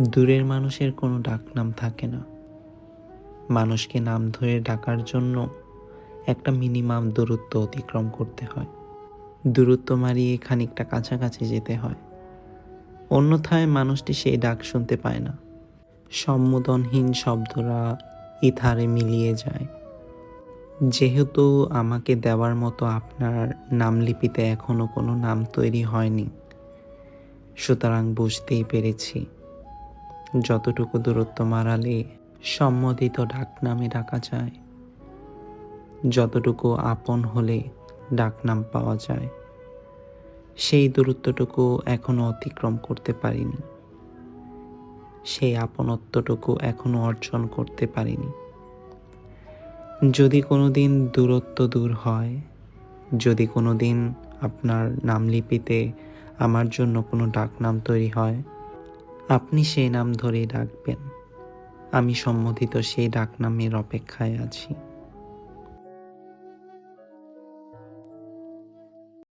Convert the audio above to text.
দূরের মানুষের কোনো ডাকনাম থাকে না। মানুষকে নাম ধরে ডাকার জন্য একটা মিনিমাম দূরত্ব অতিক্রম করতে হয়। দূরত্ব মারিয়ে খানিকটা কাছাকাছি যেতে হয়, অন্যথায় মানুষটি সেই ডাক শুনতে পায় না। সম্বোধনহীন শব্দরা ইথারে মিলিয়ে যায়। যেহেতু আমাকে দেওয়ার মতো আপনার নামলিপিতে এখনো কোনো নাম তৈরি হয়নি, সুতরাং বুঝতেই পেরেছি যতটুকু দূরত্ব মারালে সম্মোদিত ডাকনামে ডাকা যায়, যতটুকু আপন হলে ডাকনাম পাওয়া যায়, সেই দূরত্বটুকু এখনো অতিক্রম করতে পারিনি, সেই আপনত্বটুকু এখনো অর্জন করতে পারিনি। যদি কোনোদিন দূরত্ব দূর হয়, যদি কোনোদিন আপনার নামলিপিতে আমার জন্য কোনো ডাকনাম তৈরি হয়, আপনি সেই নাম ধরেই ডাকবেন। আমি সম্মোদিত সেই ডাকনামের অপেক্ষায় আছি।